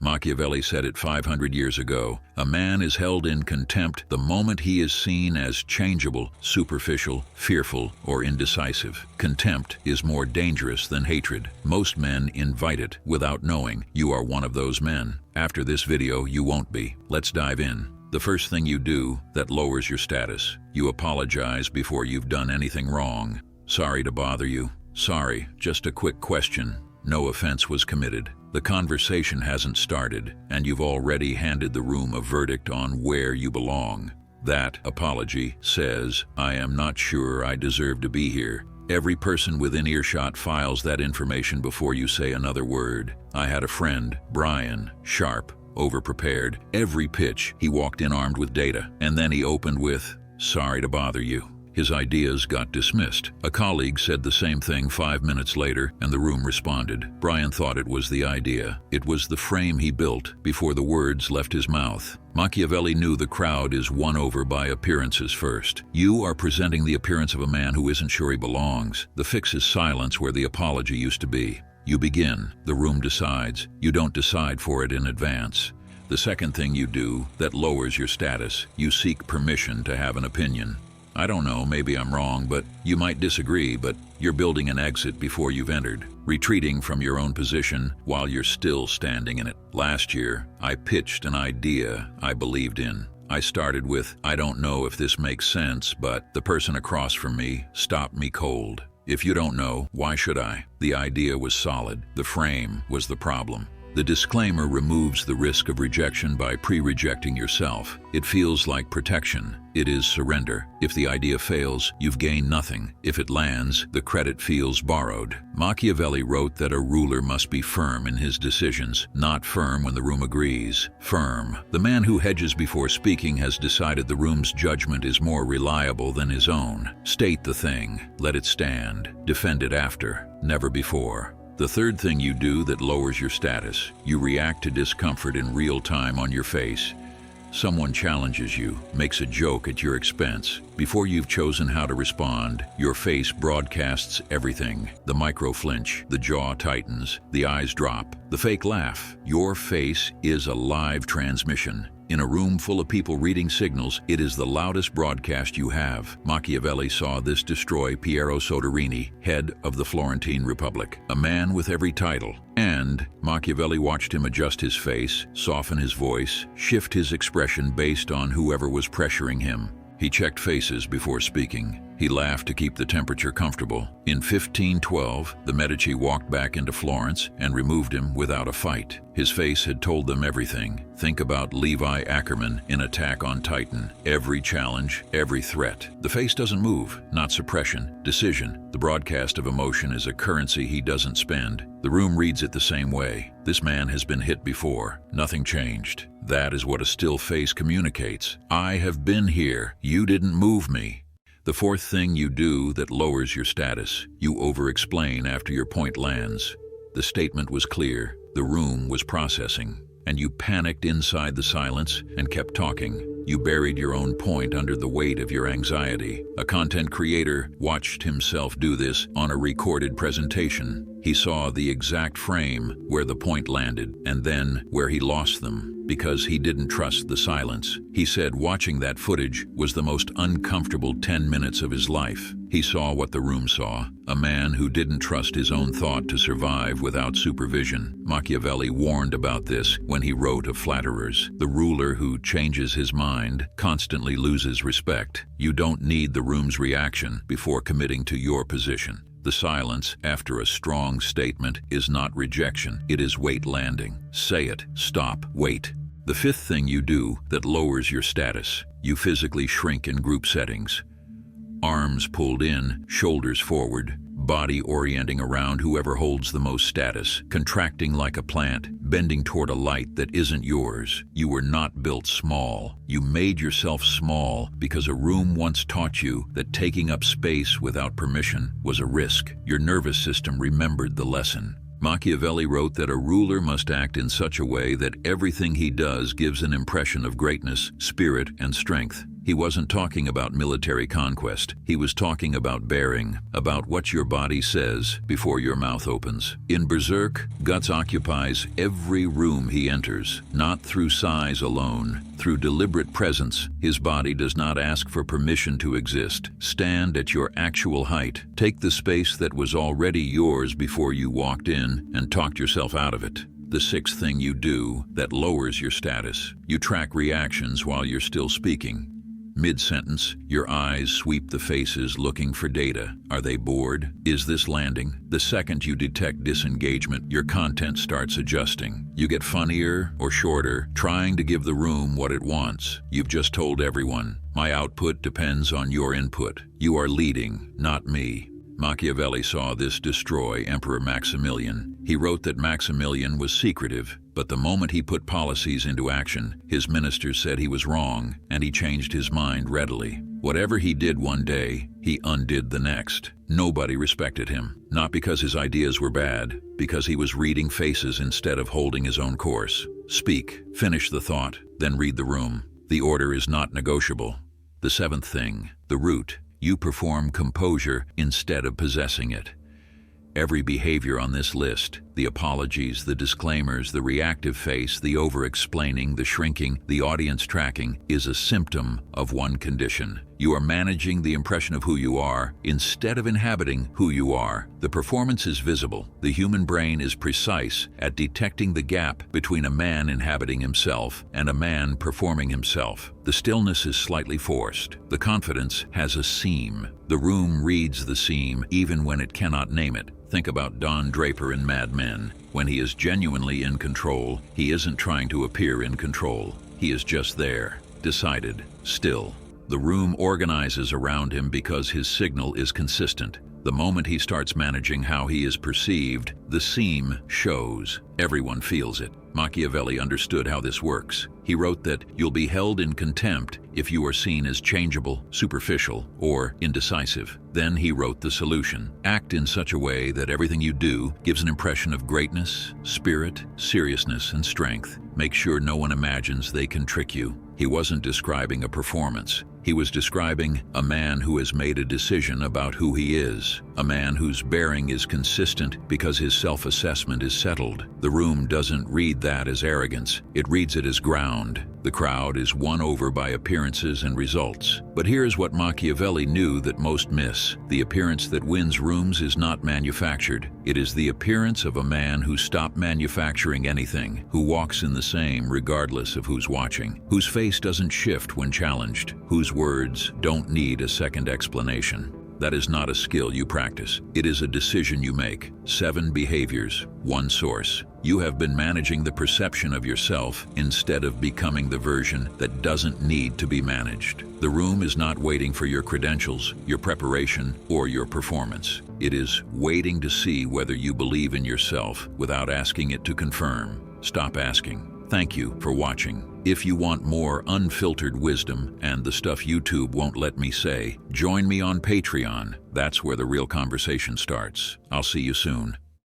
Machiavelli said it 500 years ago. A man is held in contempt the moment he is seen as changeable, superficial, fearful, or indecisive. Contempt is more dangerous than hatred. Most men invite it without knowing. You are one of those men. After this video, you won't be. Let's dive in. The first thing you do that lowers your status. You apologize before you've done anything wrong. Sorry to bother you. Sorry, just a quick question. No offense was committed. The conversation hasn't started, and you've already handed the room a verdict on where you belong. That apology says, I am not sure I deserve to be here. Every person within earshot files that information before you say another word. I had a friend, Brian, sharp, overprepared. Every pitch, he walked in armed with data, and then he opened with, sorry to bother you. His ideas got dismissed. A colleague said the same thing 5 minutes later, and the room responded. Brian thought it was the idea. It was the frame he built before the words left his mouth. Machiavelli knew the crowd is won over by appearances first. You are presenting the appearance of a man who isn't sure he belongs. The fix is silence where the apology used to be. You begin. The room decides. You don't decide for it in advance. The second thing you do that lowers your status, you seek permission to have an opinion. I don't know, maybe I'm wrong, but you might disagree, but you're building an exit before you've entered, retreating from your own position while you're still standing in it. Last year, I pitched an idea I believed in. I started with, I don't know if this makes sense, but the person across from me stopped me cold. If you don't know, why should I? The idea was solid. The frame was the problem. The disclaimer removes the risk of rejection by pre-rejecting yourself. It feels like protection. It is surrender. If the idea fails, you've gained nothing. If it lands, the credit feels borrowed. Machiavelli wrote that a ruler must be firm in his decisions, not firm when the room agrees. Firm. The man who hedges before speaking has decided the room's judgment is more reliable than his own. State the thing. Let it stand. Defend it after. Never before. The third thing you do that lowers your status, you react to discomfort in real time on your face. Someone challenges you, makes a joke at your expense. Before you've chosen how to respond, your face broadcasts everything. The micro flinch, the jaw tightens, the eyes drop, the fake laugh. Your face is a live transmission. In a room full of people reading signals, it is the loudest broadcast you have. Machiavelli saw this destroy Piero Soderini, head of the Florentine Republic, a man with every title. And Machiavelli watched him adjust his face, soften his voice, shift his expression based on whoever was pressuring him. He checked faces before speaking. He laughed to keep the temperature comfortable. In 1512, the Medici walked back into Florence and removed him without a fight. His face had told them everything. Think about Levi Ackerman in Attack on Titan. Every challenge, every threat. The face doesn't move, not suppression, decision. The broadcast of emotion is a currency he doesn't spend. The room reads it the same way. This man has been hit before. Nothing changed. That is what a still face communicates. I have been here. You didn't move me. The fourth thing you do that lowers your status, you over-explain after your point lands. The statement was clear, the room was processing, and you panicked inside the silence and kept talking. You buried your own point under the weight of your anxiety. A content creator watched himself do this on a recorded presentation. He saw the exact frame where the point landed, and then where he lost them. Because he didn't trust the silence. He said watching that footage was the most uncomfortable 10 minutes of his life. He saw what the room saw, a man who didn't trust his own thought to survive without supervision. Machiavelli warned about this when he wrote of flatterers. The ruler who changes his mind constantly loses respect. You don't need the room's reaction before committing to your position. The silence after a strong statement is not rejection, it is weight landing. Say it, stop, wait. The fifth thing you do that lowers your status, you physically shrink in group settings. Arms pulled in, shoulders forward, body orienting around whoever holds the most status, contracting like a plant, bending toward a light that isn't yours. You were not built small. You made yourself small because a room once taught you that taking up space without permission was a risk. Your nervous system remembered the lesson. Machiavelli wrote that a ruler must act in such a way that everything he does gives an impression of greatness, spirit, and strength. He wasn't talking about military conquest. He was talking about bearing, about what your body says before your mouth opens. In Berserk, Guts occupies every room he enters, not through size alone, through deliberate presence. His body does not ask for permission to exist. Stand at your actual height. Take the space that was already yours before you walked in and talked yourself out of it. The sixth thing you do that lowers your status. You track reactions while you're still speaking. Mid-sentence, your eyes sweep the faces looking for data. Are they bored? Is this landing? The second you detect disengagement, your content starts adjusting. You get funnier or shorter, trying to give the room what it wants. You've just told everyone, my output depends on your input. You are leading, not me. Machiavelli saw this destroy Emperor Maximilian. He wrote that Maximilian was secretive, but the moment he put policies into action, his ministers said he was wrong, and he changed his mind readily. Whatever he did one day, he undid the next. Nobody respected him, not because his ideas were bad, because he was reading faces instead of holding his own course. Speak, finish the thought, then read the room. The order is not negotiable. The seventh thing, the root. You perform composure instead of possessing it. Every behavior on this list, the apologies, the disclaimers, the reactive face, the over-explaining, the shrinking, the audience tracking, is a symptom of one condition. You are managing the impression of who you are instead of inhabiting who you are. The performance is visible. The human brain is precise at detecting the gap between a man inhabiting himself and a man performing himself. The stillness is slightly forced. The confidence has a seam. The room reads the seam even when it cannot name it. Think about Don Draper in Mad Men. When he is genuinely in control, he isn't trying to appear in control. He is just there, decided, still. The room organizes around him because his signal is consistent. The moment he starts managing how he is perceived, the seam shows. Everyone feels it. Machiavelli understood how this works. He wrote that you'll be held in contempt if you are seen as changeable, superficial, or indecisive. Then he wrote the solution. Act in such a way that everything you do gives an impression of greatness, spirit, seriousness, and strength. Make sure no one imagines they can trick you. He wasn't describing a performance. He was describing a man who has made a decision about who he is, a man whose bearing is consistent because his self-assessment is settled. The room doesn't read that as arrogance, it reads it as ground. The crowd is won over by appearances and results. But here's what Machiavelli knew that most miss. The appearance that wins rooms is not manufactured. It is the appearance of a man who stopped manufacturing anything, who walks in the same regardless of who's watching, whose face doesn't shift when challenged, whose words don't need a second explanation. That is not a skill you practice. It is a decision you make. 7 behaviors, 1 source. You have been managing the perception of yourself instead of becoming the version that doesn't need to be managed. The room is not waiting for your credentials, your preparation, or your performance. It is waiting to see whether you believe in yourself without asking it to confirm. Stop asking. Thank you for watching. If you want more unfiltered wisdom and the stuff YouTube won't let me say, join me on Patreon. That's where the real conversation starts. I'll see you soon.